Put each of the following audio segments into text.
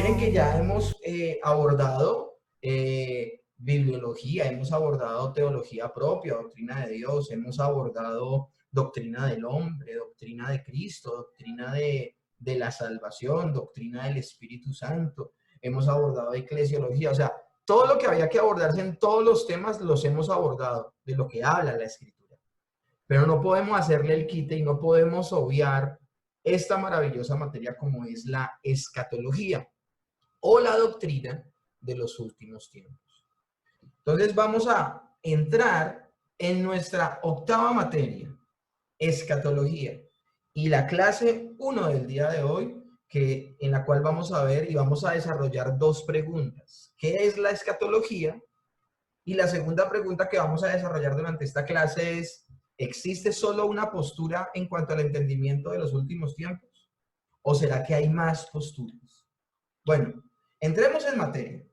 Miren que ya hemos abordado bibliología, hemos abordado teología propia, doctrina de Dios, hemos abordado doctrina del hombre, doctrina de Cristo, doctrina de la salvación, doctrina del Espíritu Santo, hemos abordado eclesiología, o sea, todo lo que había que abordarse en todos los temas los hemos abordado, de lo que habla la Escritura. Pero no podemos hacerle el quite y no podemos obviar esta maravillosa materia como es la escatología o la doctrina de los últimos tiempos. Entonces vamos a entrar en nuestra octava materia, escatología, y la clase 1 del día de hoy, en la cual vamos a ver y vamos a desarrollar dos preguntas. ¿Qué es la escatología? Y la segunda pregunta que vamos a desarrollar durante esta clase es, ¿existe solo una postura en cuanto al entendimiento de los últimos tiempos? ¿O será que hay más posturas? Bueno, entremos en materia.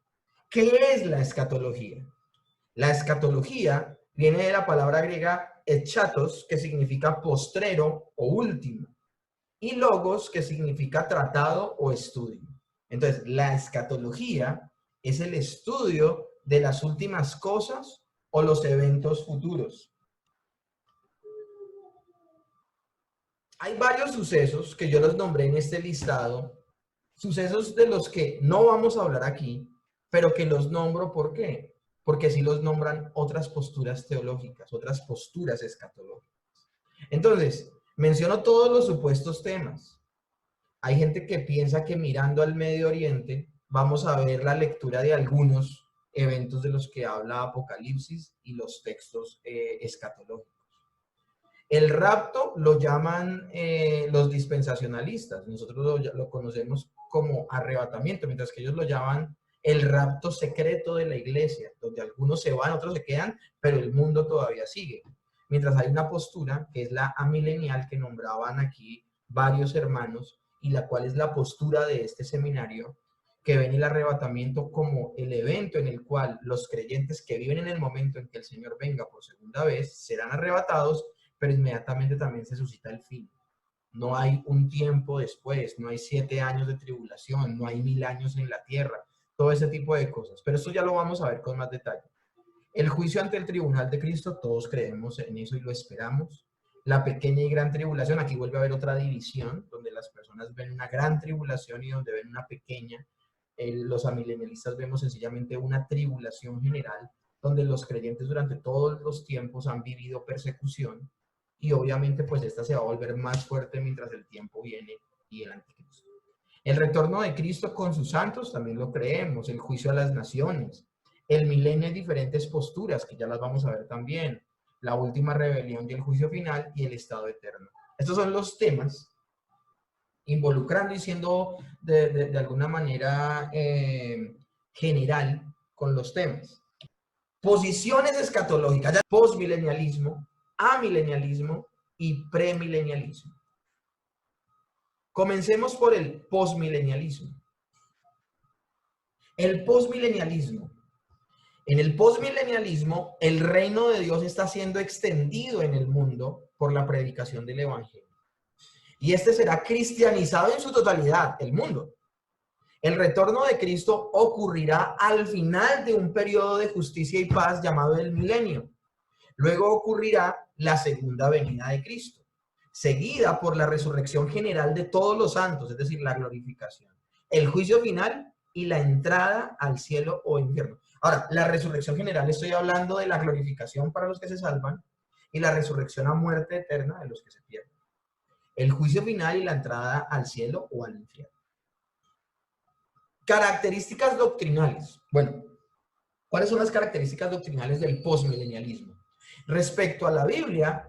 ¿Qué es la escatología? La escatología viene de la palabra griega eschatos, que significa postrero o último, y logos, que significa tratado o estudio. Entonces, la escatología es el estudio de las últimas cosas o los eventos futuros. Hay varios sucesos que yo los nombré en este listado, sucesos de los que no vamos a hablar aquí, pero que los nombro, ¿por qué? Porque sí los nombran otras posturas teológicas, otras posturas escatológicas. Entonces, menciono todos los supuestos temas. Hay gente que piensa que mirando al Medio Oriente vamos a ver la lectura de algunos eventos de los que habla Apocalipsis y los textos escatológicos. El rapto lo llaman los dispensacionalistas. Nosotros lo conocemos como arrebatamiento, mientras que ellos lo llaman el rapto secreto de la iglesia, donde algunos se van, otros se quedan, pero el mundo todavía sigue. Mientras hay una postura que es la amilenial, que nombraban aquí varios hermanos, y la cual es la postura de este seminario, que ven el arrebatamiento como el evento en el cual los creyentes que viven en el momento en que el Señor venga por segunda vez serán arrebatados, pero inmediatamente también se suscita el fin. No hay un tiempo después, no hay 7 años de tribulación, no hay 1000 años en la tierra, todo ese tipo de cosas. Pero esto ya lo vamos a ver con más detalle. El juicio ante el tribunal de Cristo, todos creemos en eso y lo esperamos. La pequeña y gran tribulación, aquí vuelve a haber otra división, donde las personas ven una gran tribulación y donde ven una pequeña. Los amilenialistas vemos sencillamente una tribulación general, donde los creyentes durante todos los tiempos han vivido persecución, y obviamente pues esta se va a volver más fuerte mientras el tiempo viene y el anticristo. El retorno de Cristo con sus santos también lo creemos, el juicio a las naciones, el milenio en diferentes posturas, que ya las vamos a ver también, la última rebelión y el juicio final y el estado eterno. Estos son los temas involucrando y siendo de alguna manera general con los temas. Posiciones escatológicas, ya postmilenialismo, amilenialismo y premilenialismo. Comencemos por el postmilenialismo. El postmilenialismo. En el postmilenialismo, el reino de Dios está siendo extendido en el mundo por la predicación del evangelio. Y este será cristianizado en su totalidad, el mundo. El retorno de Cristo ocurrirá al final de un periodo de justicia y paz llamado el milenio. Luego ocurrirá la segunda venida de Cristo, seguida por la resurrección general de todos los santos, es decir, la glorificación, el juicio final y la entrada al cielo o infierno. Ahora, la resurrección general, estoy hablando de la glorificación para los que se salvan y la resurrección a muerte eterna de los que se pierden. El juicio final y la entrada al cielo o al infierno. Características doctrinales. Bueno, ¿cuáles son las características doctrinales del postmilenialismo? Respecto a la Biblia,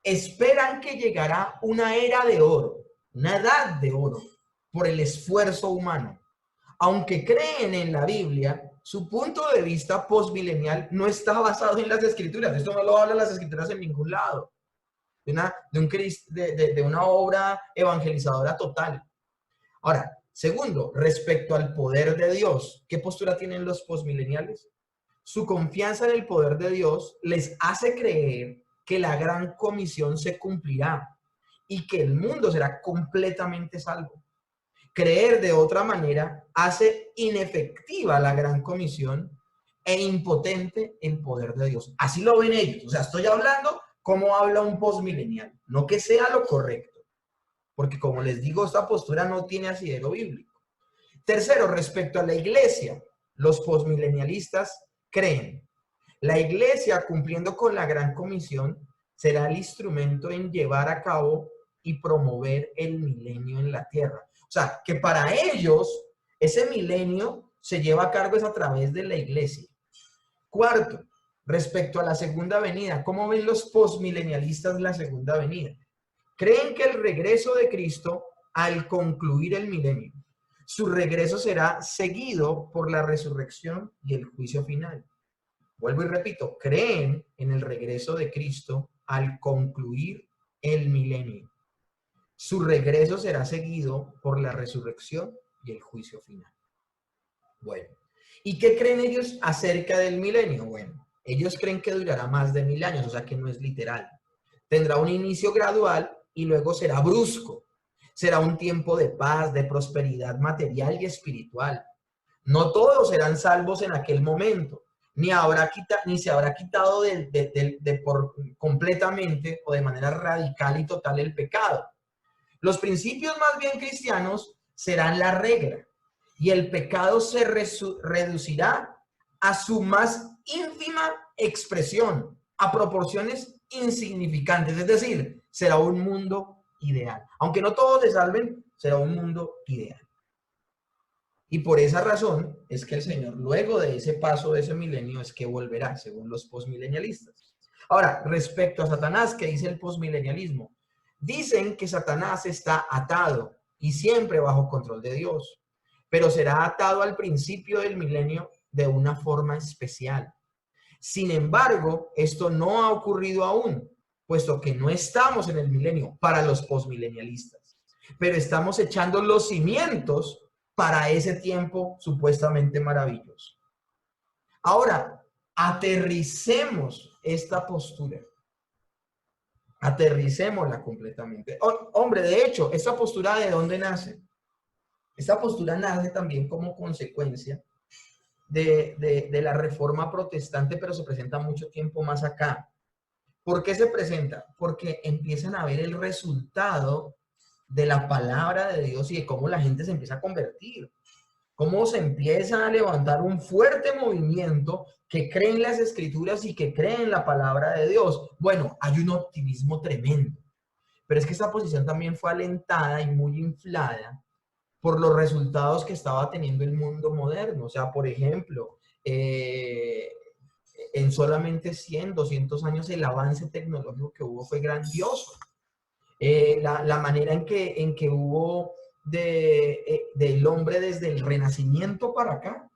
esperan que llegará una era de oro, una edad de oro, por el esfuerzo humano. Aunque creen en la Biblia, su punto de vista postmilenial no está basado en las Escrituras. Esto no lo hablan las Escrituras en ningún lado. De una obra evangelizadora total. Ahora, segundo, respecto al poder de Dios, ¿qué postura tienen los postmileniales? Su confianza en el poder de Dios les hace creer que la gran comisión se cumplirá y que el mundo será completamente salvo. Creer de otra manera hace inefectiva la gran comisión e impotente el poder de Dios. Así lo ven ellos. O sea, estoy hablando como habla un postmilenial, no que sea lo correcto, porque como les digo, esta postura no tiene asidero bíblico. Tercero, respecto a la iglesia, los postmilenialistas creen: la iglesia, cumpliendo con la gran comisión, será el instrumento en llevar a cabo y promover el milenio en la tierra. O sea, que para ellos ese milenio se lleva a cargo es a través de la iglesia. Cuarto, respecto a la segunda venida, ¿cómo ven los postmilenialistas la segunda venida? Creen que el regreso de Cristo al concluir el milenio, su regreso será seguido por la resurrección y el juicio final. Vuelvo y repito, creen en el regreso de Cristo al concluir el milenio. Su regreso será seguido por la resurrección y el juicio final. Bueno, ¿y qué creen ellos acerca del milenio? Bueno, ellos creen que durará más de 1000 años, o sea que no es literal. Tendrá un inicio gradual y luego será brusco. Será un tiempo de paz, de prosperidad material y espiritual. No todos serán salvos en aquel momento, ni se habrá quitado completamente o de manera radical y total el pecado. Los principios más bien cristianos serán la regla y el pecado se reducirá a su más ínfima expresión, a proporciones insignificantes. Es decir, será un mundo ideal. Aunque no todos se salven, será un mundo ideal. Y por esa razón es que el Señor, luego de ese paso de ese milenio, es que volverá, según los postmilenialistas. Ahora, respecto a Satanás, ¿qué dice el postmilenialismo? Dicen que Satanás está atado y siempre bajo control de Dios, pero será atado al principio del milenio de una forma especial. Sin embargo, esto no ha ocurrido aún, puesto que no estamos en el milenio para los postmilenialistas, pero estamos echando los cimientos para ese tiempo supuestamente maravilloso. Ahora, aterricemos esta postura. Aterricémosla completamente. Hombre, de hecho, ¿esta postura de dónde nace? Esta postura nace también como consecuencia de la reforma protestante, pero se presenta mucho tiempo más acá. ¿Por qué se presenta? Porque empiezan a ver el resultado de la palabra de Dios y de cómo la gente se empieza a convertir. Cómo se empieza a levantar un fuerte movimiento que cree en las escrituras y que cree en la palabra de Dios. Bueno, hay un optimismo tremendo, pero es que esta posición también fue alentada y muy inflada por los resultados que estaba teniendo el mundo moderno. O sea, por ejemplo, en solamente 100, 200 años el avance tecnológico que hubo fue grandioso. La manera en que hubo del hombre desde el Renacimiento para acá,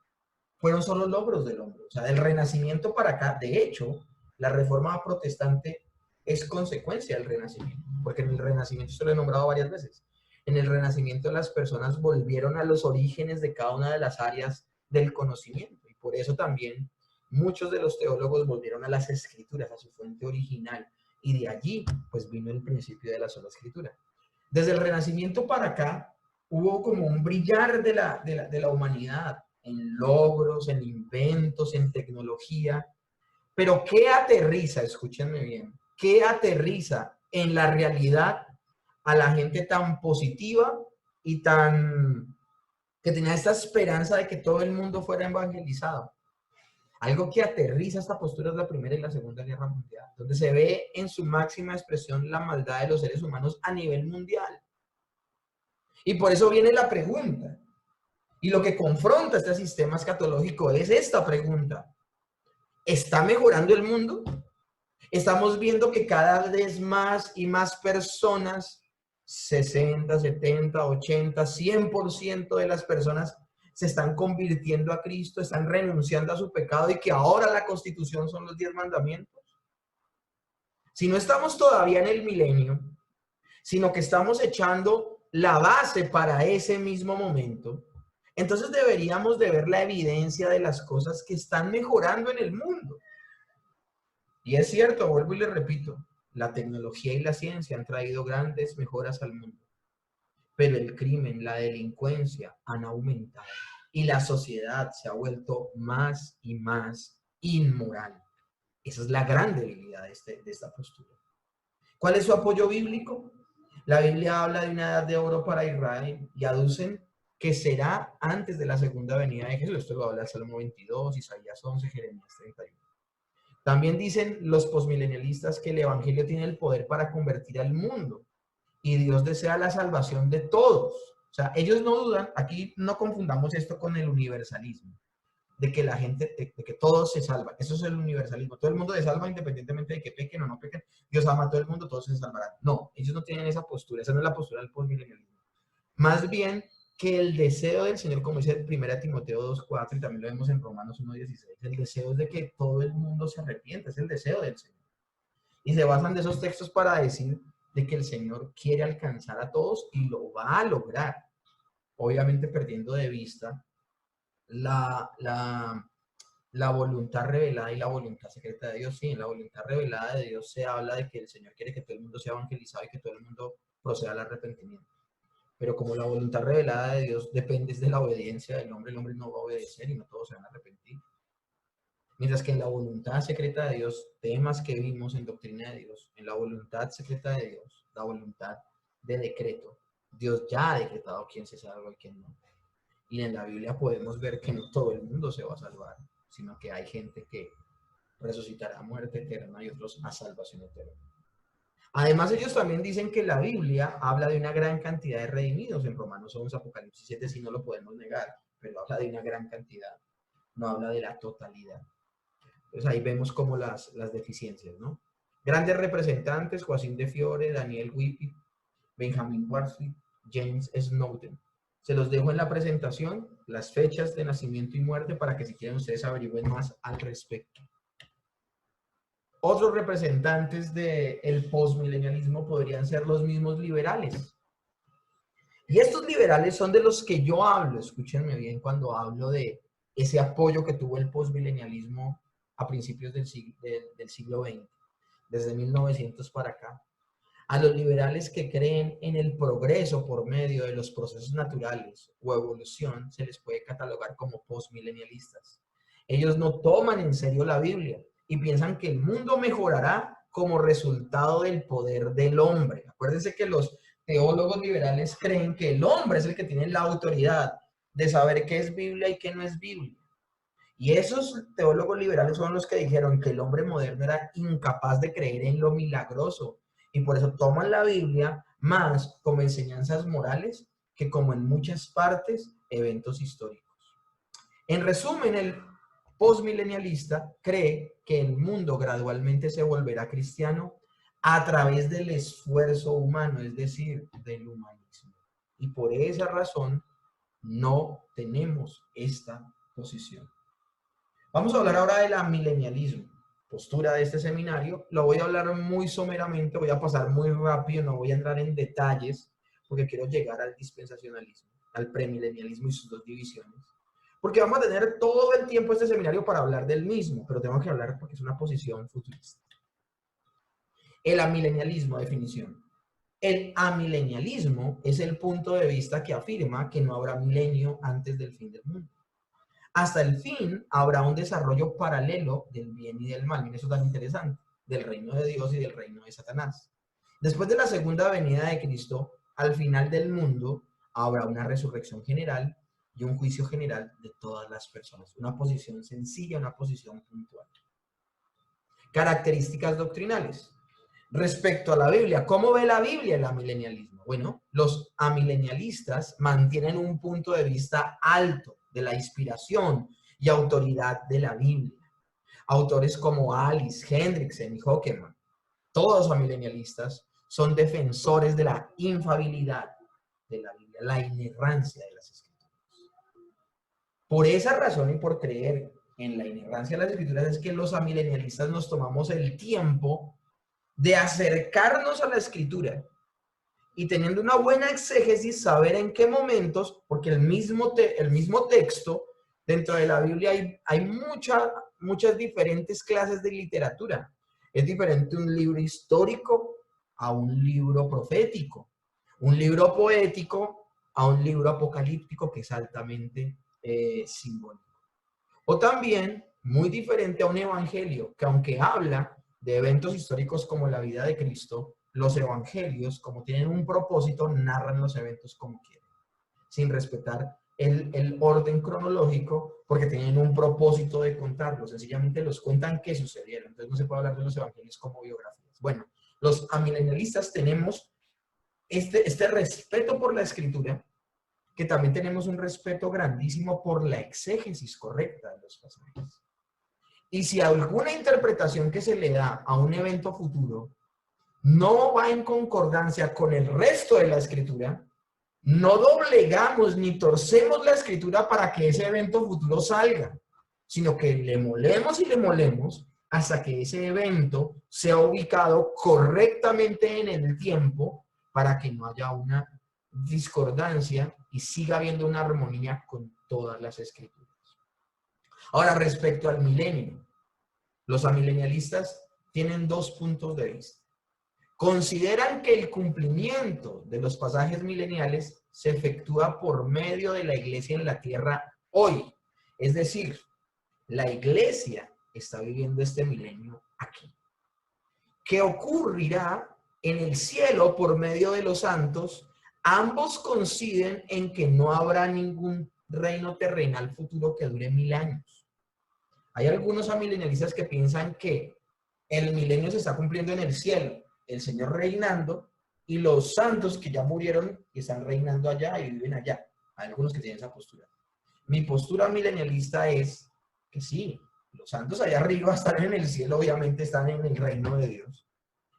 fueron solo logros del hombre. O sea, del Renacimiento para acá, de hecho, la reforma protestante es consecuencia del Renacimiento, porque en el Renacimiento, se lo he nombrado varias veces, en el Renacimiento las personas volvieron a los orígenes de cada una de las áreas del conocimiento, y por eso también muchos de los teólogos volvieron a las escrituras, a su fuente original, y de allí pues vino el principio de la sola escritura. Desde el Renacimiento para acá hubo como un brillar de la humanidad en logros, en inventos, en tecnología, pero ¿qué aterriza? Escúchenme bien, ¿qué aterriza en la realidad a la gente tan positiva y tan que tenía esta esperanza de que todo el mundo fuera evangelizado? Algo que aterriza esta postura es la Primera y la Segunda Guerra Mundial, donde se ve en su máxima expresión la maldad de los seres humanos a nivel mundial. Y por eso viene la pregunta. Y lo que confronta este sistema escatológico es esta pregunta. ¿Está mejorando el mundo? Estamos viendo que cada vez más y más personas, 60, 70, 80, 100% de las personas se están convirtiendo a Cristo, están renunciando a su pecado y que ahora la Constitución son los 10 mandamientos. Si no estamos todavía en el milenio, sino que estamos echando la base para ese mismo momento, entonces deberíamos de ver la evidencia de las cosas que están mejorando en el mundo. Y es cierto, vuelvo y le repito, la tecnología y la ciencia han traído grandes mejoras al mundo. pero el crimen, la delincuencia han aumentado y la sociedad se ha vuelto más y más inmoral. Esa es la gran debilidad de esta postura. ¿Cuál es su apoyo bíblico? La Biblia habla de una edad de oro para Israel y aducen que será antes de la segunda venida de Jesús. Esto lo habla el Salmo 22, Isaías 11, Jeremías 31. También dicen los posmilenialistas que el evangelio tiene el poder para convertir al mundo y Dios desea la salvación de todos. O sea, ellos no dudan, aquí no confundamos esto con el universalismo, de que la gente, de que todos se salvan. Eso es el universalismo. Todo el mundo se salva independientemente de que pequen o no pequen. Dios ama a todo el mundo, todos se salvarán. No, ellos no tienen esa postura. Esa no es la postura del postmilenialismo. Más bien que el deseo del Señor, como dice 1 Timoteo 2:4 y también lo vemos en Romanos 1:16, el deseo es de que todo el mundo se arrepienta, es el deseo del Señor. Y se basan de esos textos para decir de que el Señor quiere alcanzar a todos y lo va a lograr, obviamente perdiendo de vista la, la, la voluntad revelada y la voluntad secreta de Dios. Sí, en la voluntad revelada de Dios se habla de que el Señor quiere que todo el mundo sea evangelizado y que todo el mundo proceda al arrepentimiento. Pero como la voluntad revelada de Dios depende de la obediencia del hombre, el hombre no va a obedecer y no todos se van a arrepentir. Mientras que en la voluntad secreta de Dios, temas que vimos en Doctrina de Dios, en la voluntad secreta de Dios, la voluntad de decreto, Dios ya ha decretado quién se salva y quién no. Y en la Biblia podemos ver que no todo el mundo se va a salvar, sino que hay gente que resucitará a muerte eterna y otros a salvación eterna. Además, ellos también dicen que la Biblia habla de una gran cantidad de redimidos en Romanos 11, Apocalipsis 7, si no lo podemos negar, pero habla de una gran cantidad, no habla de la totalidad. Entonces ahí vemos como las deficiencias, ¿no? Grandes representantes, Joaquín de Fiore, Daniel Whippy, Benjamin Warsfield, James Snowden. Se los dejo en la presentación, las fechas de nacimiento y muerte, para que si quieren ustedes averigüen más al respecto. Otros representantes del postmilenialismo podrían ser los mismos liberales. Y estos liberales son de los que yo hablo, escúchenme bien cuando hablo de ese apoyo que tuvo el postmilenialismo a principios del siglo XX, desde 1900 para acá. A los liberales que creen en el progreso por medio de los procesos naturales o evolución se les puede catalogar como postmilenialistas. Ellos no toman en serio la Biblia y piensan que el mundo mejorará como resultado del poder del hombre. Acuérdense que los teólogos liberales creen que el hombre es el que tiene la autoridad de saber qué es Biblia y qué no es Biblia. Y esos teólogos liberales son los que dijeron que el hombre moderno era incapaz de creer en lo milagroso y por eso toman la Biblia más como enseñanzas morales que como en muchas partes eventos históricos. En resumen, el postmilenialista cree que el mundo gradualmente se volverá cristiano a través del esfuerzo humano, es decir, del humanismo. Y por esa razón no tenemos esta posición. Vamos a hablar ahora del amilenialismo, postura de este seminario. Lo voy a hablar muy someramente, voy a pasar muy rápido, no voy a entrar en detalles, porque quiero llegar al dispensacionalismo, al premilenialismo y sus dos divisiones. Porque vamos a tener todo el tiempo este seminario para hablar del mismo, pero tengo que hablar porque es una posición futurista. El amilenialismo, definición. El amilenialismo es el punto de vista que afirma que no habrá milenio antes del fin del mundo. Hasta el fin habrá un desarrollo paralelo del bien y del mal. Miren, eso es tan interesante, del reino de Dios y del reino de Satanás. Después de la segunda venida de Cristo, al final del mundo habrá una resurrección general y un juicio general de todas las personas. Una posición sencilla, una posición puntual. Características doctrinales. Respecto a la Biblia, ¿cómo ve la Biblia el amilenialismo? Bueno, los amilenialistas mantienen un punto de vista alto de la inspiración y autoridad de la Biblia. Autores como Alice, Hendrickson y Hockeman, todos amilenialistas, son defensores de la infalibilidad de la Biblia, la inerrancia de las Escrituras. Por esa razón y por creer en la inerrancia de las Escrituras es que los amilenialistas nos tomamos el tiempo de acercarnos a la Escritura y teniendo una buena exégesis, saber en qué momentos, porque el mismo texto, dentro de la Biblia hay muchas diferentes clases de literatura. Es diferente un libro histórico a un libro profético. un libro poético a un libro apocalíptico que es altamente simbólico. O también muy diferente a un evangelio, que aunque habla de eventos históricos como la vida de Cristo, los evangelios, como tienen un propósito, narran los eventos como quieren, sin respetar el orden cronológico, porque tienen un propósito de contarlos. Sencillamente los cuentan que sucedieron. Entonces no se puede hablar de los evangelios como biografías. Bueno, los amilenialistas tenemos este respeto por la escritura, que también tenemos un respeto grandísimo por la exégesis correcta de los pasajes. Y si alguna interpretación que se le da a un evento futuro no va en concordancia con el resto de la escritura, no doblegamos ni torcemos la escritura para que ese evento futuro salga, sino que le molemos y le molemos hasta que ese evento sea ubicado correctamente en el tiempo para que no haya una discordancia y siga habiendo una armonía con todas las escrituras. Ahora, respecto al milenio, los amilenialistas tienen dos puntos de vista. Consideran que el cumplimiento de los pasajes mileniales se efectúa por medio de la iglesia en la tierra hoy. Es decir, la iglesia está viviendo este milenio aquí. ¿Qué ocurrirá en el cielo por medio de los santos? Ambos coinciden en que no habrá ningún reino terrenal futuro que dure 1000 años. Hay algunos amilenialistas que piensan que el milenio se está cumpliendo en el cielo, el Señor reinando, y los santos que ya murieron y están reinando allá y viven allá. Hay algunos que tienen esa postura. Mi postura milenialista es que sí, los santos allá arriba están en el cielo, obviamente están en el reino de Dios,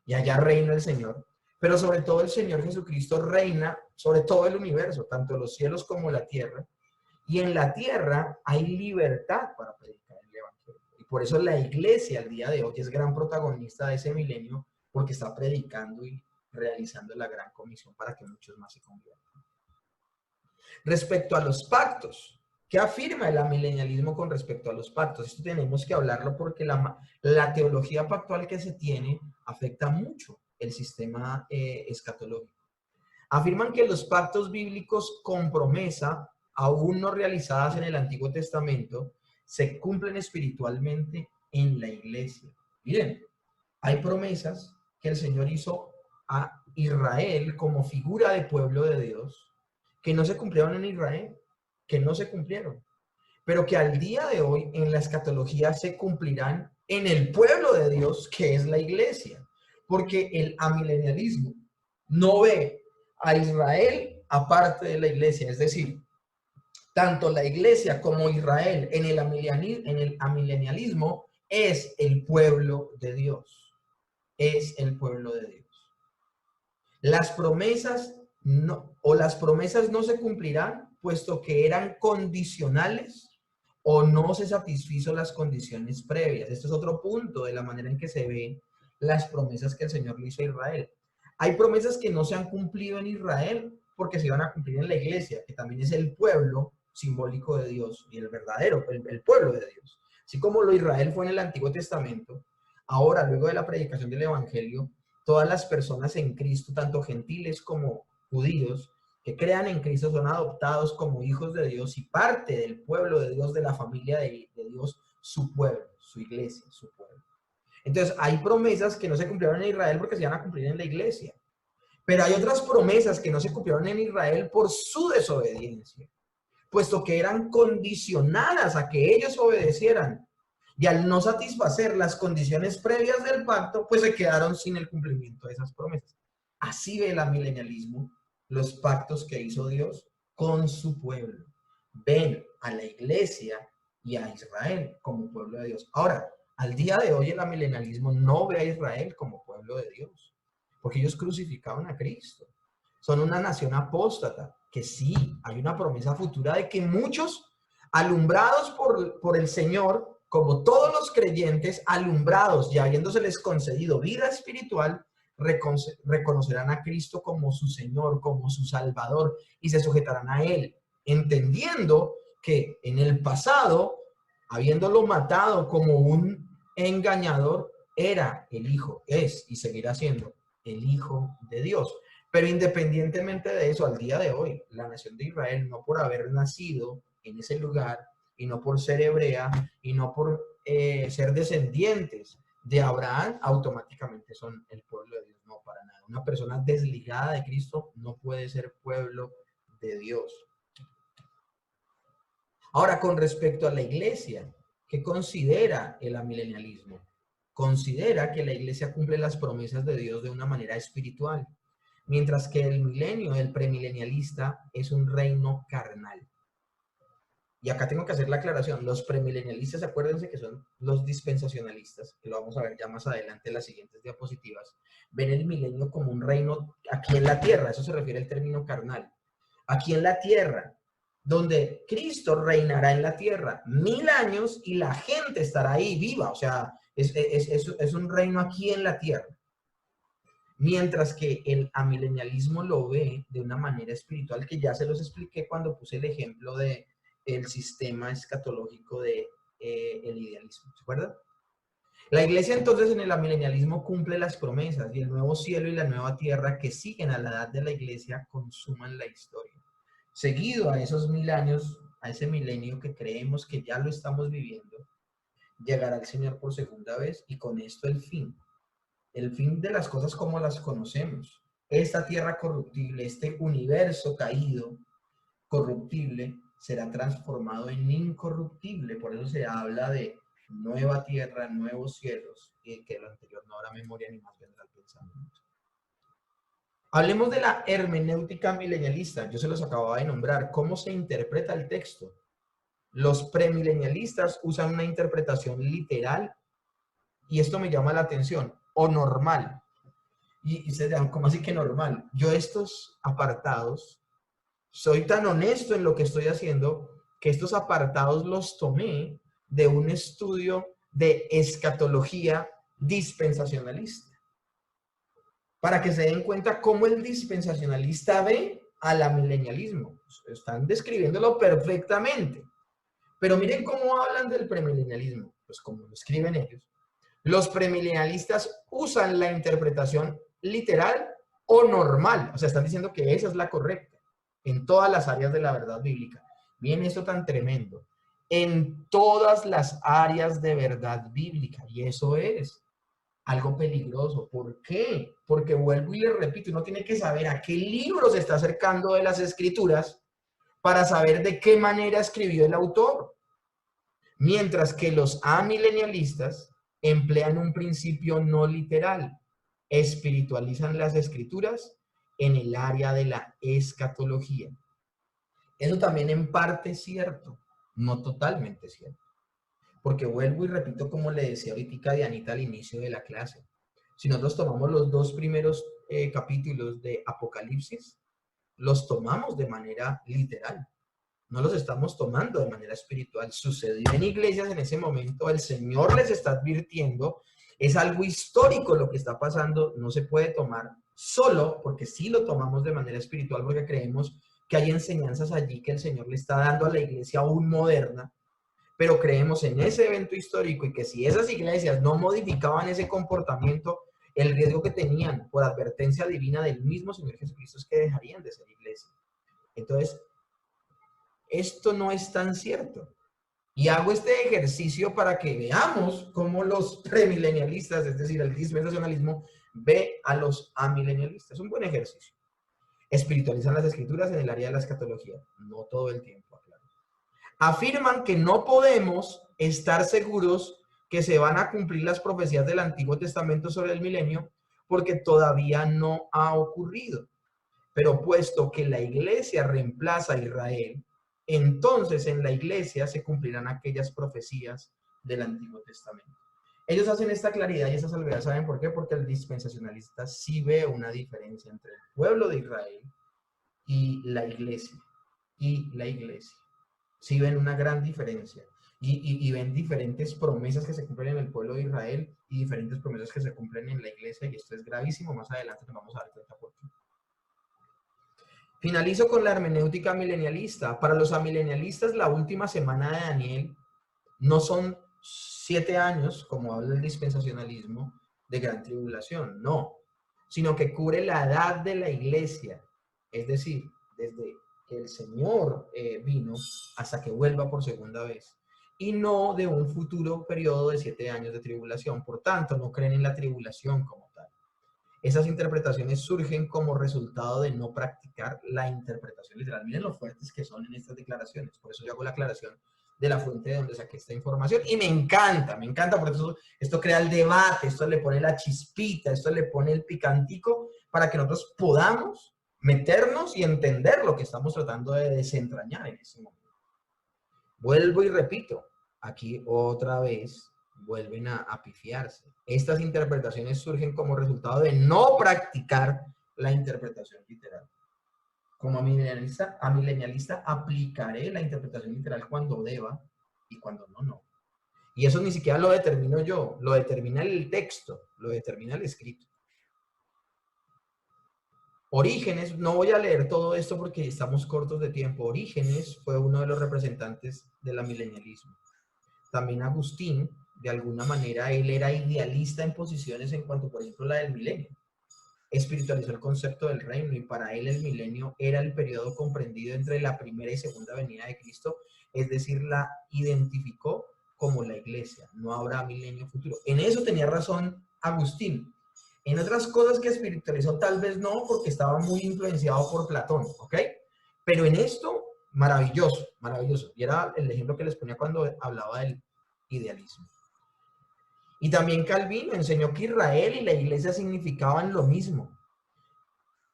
y allá reina el Señor, pero sobre todo el Señor Jesucristo reina sobre todo el universo, tanto los cielos como la tierra, y en la tierra hay libertad para predicar el evangelio. Y por eso la iglesia al día de hoy es gran protagonista de ese milenio, porque está predicando y realizando la gran comisión para que muchos más se conviertan. Respecto a los pactos, ¿qué afirma el amilenialismo con respecto a los pactos? Esto tenemos que hablarlo porque la teología pactual que se tiene afecta mucho el sistema escatológico. Afirman que los pactos bíblicos con promesa, aún no realizadas en el Antiguo Testamento, se cumplen espiritualmente en la iglesia. Miren, hay promesas que el Señor hizo a Israel como figura de pueblo de Dios, que no se cumplieron en Israel, que no se cumplieron, pero que al día de hoy en la escatología se cumplirán en el pueblo de Dios, que es la iglesia, porque el amilenialismo no ve a Israel aparte de la iglesia, es decir, tanto la iglesia como Israel en el amilenialismo es el pueblo de Dios, es el pueblo de Dios. Las promesas no se cumplirán, puesto que eran condicionales o no se satisfizo las condiciones previas. Esto es otro punto de la manera en que se ven las promesas que el Señor le hizo a Israel. Hay promesas que no se han cumplido en Israel porque se iban a cumplir en la iglesia, que también es el pueblo simbólico de Dios y el verdadero, el pueblo de Dios. Así como lo Israel fue en el Antiguo Testamento, ahora, luego de la predicación del Evangelio, todas las personas en Cristo, tanto gentiles como judíos, que crean en Cristo son adoptados como hijos de Dios y parte del pueblo de Dios, de la familia de Dios, su pueblo, su iglesia, su pueblo. Entonces, hay promesas que no se cumplieron en Israel porque se iban a cumplir en la iglesia. Pero hay otras promesas que no se cumplieron en Israel por su desobediencia, puesto que eran condicionadas a que ellos obedecieran. Y al no satisfacer las condiciones previas del pacto, pues se quedaron sin el cumplimiento de esas promesas. Así ve el amilenialismo los pactos que hizo Dios con su pueblo. Ven a la iglesia y a Israel como pueblo de Dios. Ahora, al día de hoy el amilenialismo no ve a Israel como pueblo de Dios, porque ellos crucificaron a Cristo. Son una nación apóstata, que sí, hay una promesa futura de que muchos, alumbrados por el Señor, como todos los creyentes, alumbrados y habiéndoseles concedido vida espiritual, reconocerán a Cristo como su Señor, como su Salvador, y se sujetarán a Él, entendiendo que en el pasado, habiéndolo matado como un engañador, era el Hijo, es y seguirá siendo el Hijo de Dios. Pero independientemente de eso, al día de hoy, la nación de Israel, no por haber nacido en ese lugar, y no por ser hebrea, y no por ser descendientes de Abraham, automáticamente son el pueblo de Dios. No, para nada. Una persona desligada de Cristo no puede ser pueblo de Dios. Ahora, con respecto a la iglesia, ¿qué considera el amilenialismo? Considera que la iglesia cumple las promesas de Dios de una manera espiritual, mientras que el milenio, el premilenialista, es un reino carnal. Y acá tengo que hacer la aclaración, los premilenialistas, acuérdense que son los dispensacionalistas, que lo vamos a ver ya más adelante en las siguientes diapositivas, ven el milenio como un reino aquí en la tierra, eso se refiere al término carnal, aquí en la tierra, donde Cristo reinará en la tierra 1000 años y la gente estará ahí viva, o sea, es un reino aquí en la tierra. Mientras que el amilenialismo lo ve de una manera espiritual, que ya se los expliqué cuando puse el ejemplo de el sistema escatológico de el idealismo, ¿se acuerdan? La iglesia entonces en el amilenialismo cumple las promesas y el nuevo cielo y la nueva tierra que siguen a la edad de la iglesia consuman la historia. Seguido a esos 1000 años, a ese milenio que creemos que ya lo estamos viviendo, llegará el Señor por segunda vez y con esto el fin de las cosas como las conocemos. Esta tierra corruptible, este universo caído, corruptible, será transformado en incorruptible. Por eso se habla de nueva tierra, nuevos cielos, y que lo anterior no habrá memoria ni más vendrá el pensamiento. Hablemos de la hermenéutica milenialista. Yo se los acababa de nombrar. ¿Cómo se interpreta el texto? Los premilenialistas usan una interpretación literal, y esto me llama la atención, o normal. Y se dan, ¿cómo así que normal? Yo estos apartados, soy tan honesto en lo que estoy haciendo, que estos apartados los tomé de un estudio de escatología dispensacionalista, para que se den cuenta cómo el dispensacionalista ve al amilenialismo. Están describiéndolo perfectamente. Pero miren cómo hablan del premilenialismo, pues como lo escriben ellos. Los premilenialistas usan la interpretación literal o normal, o sea, están diciendo que esa es la correcta en todas las áreas de la verdad bíblica. Miren esto tan tremendo. En todas las áreas de verdad bíblica, y eso es algo peligroso. ¿Por qué? Porque vuelvo y le repito, uno tiene que saber a qué libro se está acercando de las escrituras para saber de qué manera escribió el autor. Mientras que los amilenialistas emplean un principio no literal, espiritualizan las escrituras en el área de la escatología. Eso también en parte es cierto, no totalmente cierto. Porque vuelvo y repito como le decía ahorita a Dianita al inicio de la clase. Si nosotros tomamos los dos primeros capítulos de Apocalipsis, los tomamos de manera literal. No los estamos tomando de manera espiritual. Sucedió en iglesias en ese momento, el Señor les está advirtiendo, es algo histórico lo que está pasando, no se puede tomar solo, porque sí lo tomamos de manera espiritual, porque creemos que hay enseñanzas allí que el Señor le está dando a la iglesia aún moderna, pero creemos en ese evento histórico y que si esas iglesias no modificaban ese comportamiento, el riesgo que tenían por advertencia divina del mismo Señor Jesucristo es que dejarían de ser iglesia. Entonces, esto no es tan cierto. Y hago este ejercicio para que veamos cómo los premilenialistas, es decir, el dispensacionalismo, ve a los amilenialistas. Es un buen ejercicio. Espiritualizan las escrituras en el área de la escatología. No todo el tiempo, claro. Afirman que no podemos estar seguros que se van a cumplir las profecías del Antiguo Testamento sobre el milenio porque todavía no ha ocurrido. Pero puesto que la iglesia reemplaza a Israel, entonces en la iglesia se cumplirán aquellas profecías del Antiguo Testamento. Ellos hacen esta claridad y esta salvedad, ¿saben por qué? Porque el dispensacionalista sí ve una diferencia entre el pueblo de Israel y la iglesia. Sí ven una gran diferencia. Y ven diferentes promesas que se cumplen en el pueblo de Israel y diferentes promesas que se cumplen en la iglesia, y esto es gravísimo. Más adelante nos vamos a dar cuenta por qué. Finalizo con la hermenéutica milenialista. Para los amilenialistas, la última semana de Daniel no son 7 años, como habla el dispensacionalismo, de gran tribulación. No. sino que cubre la edad de la iglesia, es decir, desde que el Señor vino hasta que vuelva por segunda vez, y no de un futuro periodo de 7 años de tribulación. Por tanto, no creen en la tribulación como tal. Esas interpretaciones surgen como resultado de no practicar la interpretación literal. Miren lo fuertes que son en estas declaraciones. Por eso yo hago la aclaración de la fuente de donde saqué esta información. Y me encanta, porque esto crea el debate, esto le pone la chispita, esto le pone el picantico para que nosotros podamos meternos y entender lo que estamos tratando de desentrañar en ese momento. Vuelvo y repito, aquí otra vez vuelven a pifiarse. Estas interpretaciones surgen como resultado de no practicar la interpretación literal. Como milenialista aplicaré la interpretación literal cuando deba y cuando no, no. Y eso ni siquiera lo determino yo, lo determina el texto, lo determina el escrito. Orígenes, no voy a leer todo esto porque estamos cortos de tiempo. Orígenes fue uno de los representantes del amilenialismo. También Agustín, de alguna manera, él era idealista en posiciones en cuanto, por ejemplo, la del milenio. Espiritualizó el concepto del reino y para él el milenio era el periodo comprendido entre la primera y segunda venida de Cristo, es decir, la identificó como la iglesia, no habrá milenio futuro. En eso tenía razón Agustín. En otras cosas que espiritualizó tal vez no, porque estaba muy influenciado por Platón, ¿ok? Pero en esto, maravilloso, maravilloso. Y era el ejemplo que les ponía cuando hablaba del idealismo. Y también Calvino enseñó que Israel y la iglesia significaban lo mismo,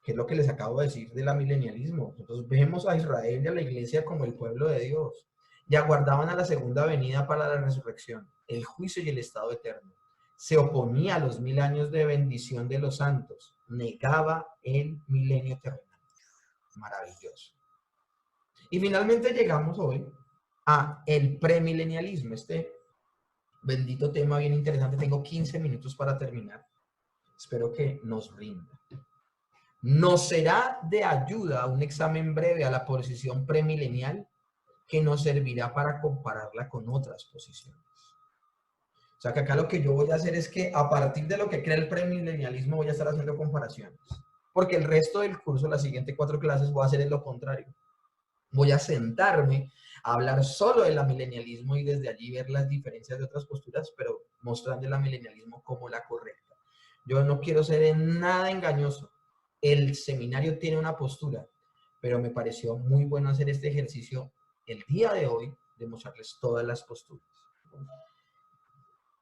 que es lo que les acabo de decir del amilenialismo. Nosotros vemos a Israel y a la iglesia como el pueblo de Dios, y aguardaban a la segunda venida para la resurrección, el juicio y el estado eterno. Se oponía a los 1000 años de bendición de los santos, negaba el milenio terrenal. Maravilloso. Y finalmente llegamos hoy a el premilenialismo, este bendito tema bien interesante. Tengo 15 minutos para terminar. Espero que nos rinda. Nos será de ayuda un examen breve a la posición premilenial que nos servirá para compararla con otras posiciones. O sea que acá lo que yo voy a hacer es que a partir de lo que crea el premilenialismo voy a estar haciendo comparaciones. Porque el resto del curso, las siguientes 4 clases, voy a hacer lo contrario. Voy a sentarme a hablar solo del amilenialismo y desde allí ver las diferencias de otras posturas, pero mostrando el amilenialismo como la correcta. Yo no quiero ser en nada engañoso. El seminario tiene una postura, pero me pareció muy bueno hacer este ejercicio el día de hoy, de mostrarles todas las posturas.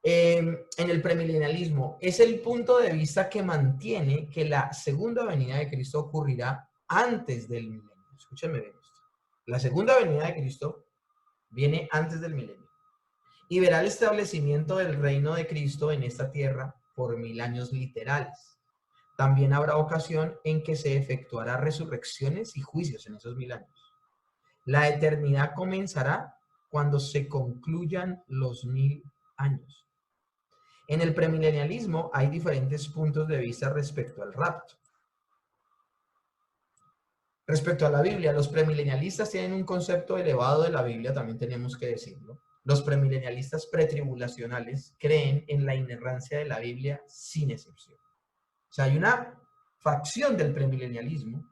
En el premilenialismo, es el punto de vista que mantiene que la segunda venida de Cristo ocurrirá antes del milenio. Escúchenme bien esto. La segunda venida de Cristo viene antes del milenio y verá el establecimiento del reino de Cristo en esta tierra por 1000 años literales. También habrá ocasión en que se efectuará resurrecciones y juicios en esos 1000 años. La eternidad comenzará cuando se concluyan los 1000 años. En el premilenialismo hay diferentes puntos de vista respecto al rapto. Respecto a la Biblia, los premilenialistas tienen un concepto elevado de la Biblia, también tenemos que decirlo. Los premilenialistas pretribulacionales creen en la inerrancia de la Biblia sin excepción. O sea, hay una facción del premilenialismo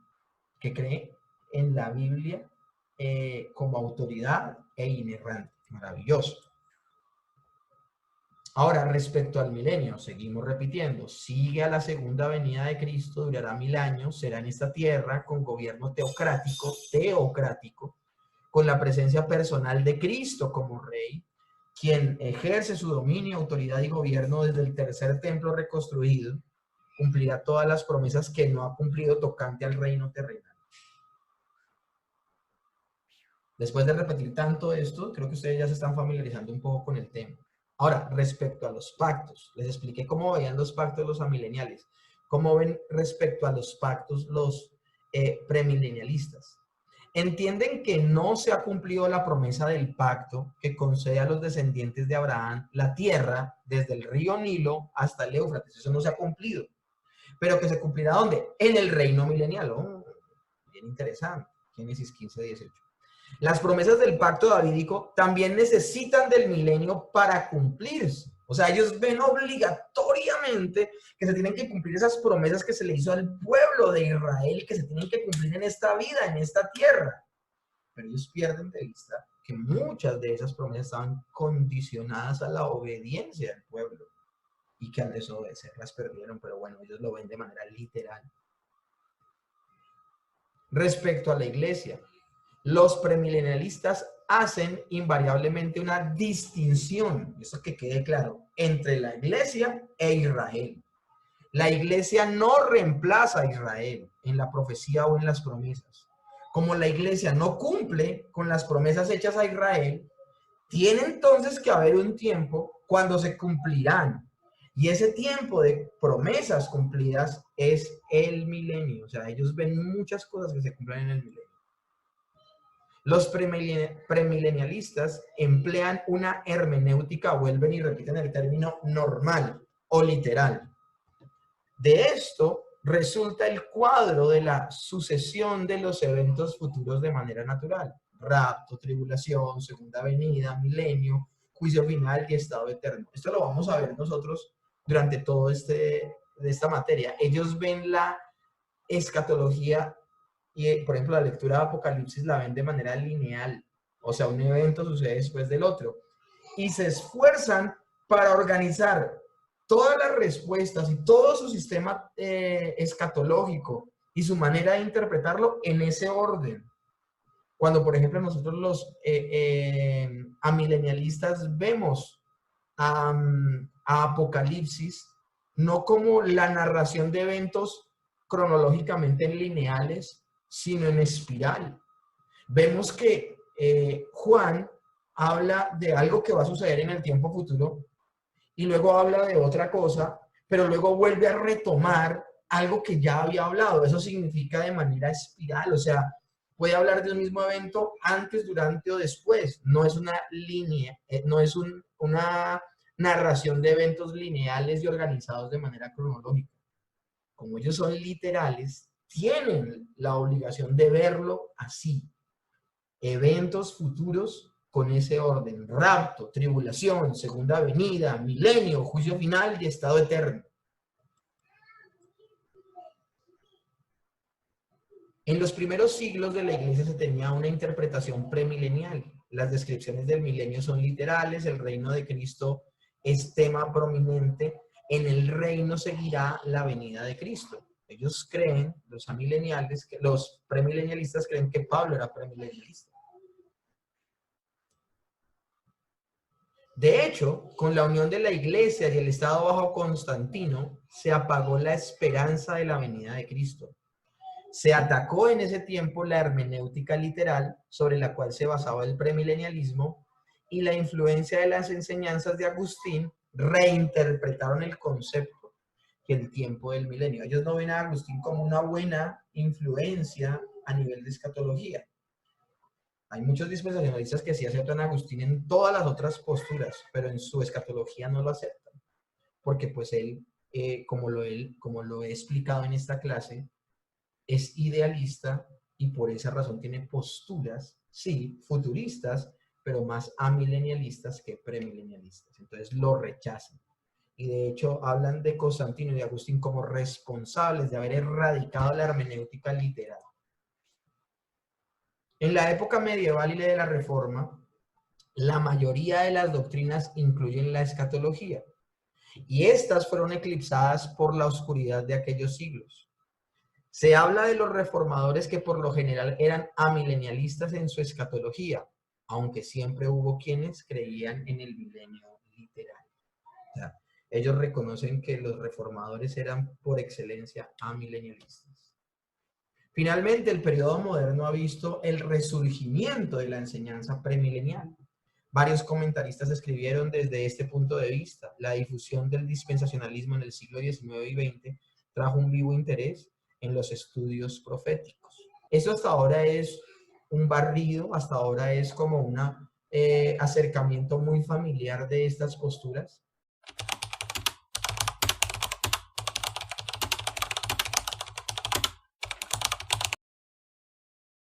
que cree en la Biblia como autoridad e inerrante. Maravilloso. Ahora, respecto al milenio, seguimos repitiendo, sigue a la segunda venida de Cristo, durará 1000 años, será en esta tierra con gobierno teocrático, con la presencia personal de Cristo como rey, quien ejerce su dominio, autoridad y gobierno desde el tercer templo reconstruido, cumplirá todas las promesas que no ha cumplido tocante al reino terrenal. Después de repetir tanto esto, creo que ustedes ya se están familiarizando un poco con el tema. Ahora, respecto a los pactos, les expliqué cómo veían los pactos los amileniales, cómo ven respecto a los pactos los premilenialistas. Entienden que no se ha cumplido la promesa del pacto que concede a los descendientes de Abraham la tierra desde el río Nilo hasta el Éufrates. Eso no se ha cumplido. Pero que se cumplirá ¿dónde? En el reino milenial. Oh, bien interesante. Génesis 15:18. Las promesas del pacto davídico también necesitan del milenio para cumplirse. O sea, ellos ven obligatoriamente que se tienen que cumplir esas promesas que se le hizo al pueblo de Israel, que se tienen que cumplir en esta vida, en esta tierra. Pero ellos pierden de vista que muchas de esas promesas estaban condicionadas a la obediencia del pueblo y que al desobedecer las perdieron, pero bueno, ellos lo ven de manera literal. Respecto a la iglesia, los premilenialistas hacen invariablemente una distinción, eso que quede claro, entre la iglesia e Israel. La iglesia no reemplaza a Israel en la profecía o en las promesas. Como la iglesia no cumple con las promesas hechas a Israel, tiene entonces que haber un tiempo cuando se cumplirán. Y ese tiempo de promesas cumplidas es el milenio. O sea, ellos ven muchas cosas que se cumplen en el milenio. Los premilenialistas emplean una hermenéutica, vuelven y repiten el término normal o literal. De esto resulta el cuadro de la sucesión de los eventos futuros de manera natural. Rapto, tribulación, segunda venida, milenio, juicio final y estado eterno. Esto lo vamos a ver nosotros durante todo de esta materia. Ellos ven la escatología y, por ejemplo, la lectura de Apocalipsis la ven de manera lineal. O sea, un evento sucede después del otro. Y se esfuerzan para organizar todas las respuestas y todo su sistema escatológico y su manera de interpretarlo en ese orden. Cuando, por ejemplo, nosotros los amilenialistas vemos a Apocalipsis no como la narración de eventos cronológicamente lineales, sino en espiral. Vemos que Juan habla de algo que va a suceder en el tiempo futuro y luego habla de otra cosa, pero luego vuelve a retomar algo que ya había hablado. Eso significa de manera espiral, o sea, puede hablar de un mismo evento antes, durante o después. No es una línea, no es una narración de eventos lineales y organizados de manera cronológica. Como ellos son literales, tienen la obligación de verlo así. Eventos futuros con ese orden: rapto, tribulación, segunda venida, milenio, juicio final y estado eterno. En los primeros siglos de la iglesia se tenía una interpretación premilenial. Las descripciones del milenio son literales, el reino de Cristo es tema prominente, en el reino seguirá la venida de Cristo. Ellos creen, los premilenialistas creen que Pablo era premilenialista. De hecho, con la unión de la iglesia y el estado bajo Constantino, se apagó la esperanza de la venida de Cristo. Se atacó en ese tiempo la hermenéutica literal sobre la cual se basaba el premilenialismo y la influencia de las enseñanzas de Agustín reinterpretaron el concepto que el tiempo del milenio. Ellos no ven a Agustín como una buena influencia a nivel de escatología. Hay muchos dispensacionalistas que sí aceptan a Agustín en todas las otras posturas, pero en su escatología no lo aceptan, porque pues él, como lo he explicado en esta clase, es idealista y por esa razón tiene posturas, sí, futuristas, pero más amilenialistas que premilenialistas. Entonces lo rechazan. Y de hecho hablan de Constantino y de Agustín como responsables de haber erradicado la hermenéutica literal. En la época medieval y de la Reforma, la mayoría de las doctrinas incluyen la escatología, y estas fueron eclipsadas por la oscuridad de aquellos siglos. Se habla de los reformadores que por lo general eran amilenialistas en su escatología, aunque siempre hubo quienes creían en el milenio literal. O sea, ellos reconocen que los reformadores eran por excelencia amilenialistas. Finalmente, el periodo moderno ha visto el resurgimiento de la enseñanza premilenial. Varios comentaristas escribieron desde este punto de vista. La difusión del dispensacionalismo en el siglo XIX y XX trajo un vivo interés en los estudios proféticos. Eso hasta ahora es un barrido, hasta ahora es como un acercamiento muy familiar de estas posturas,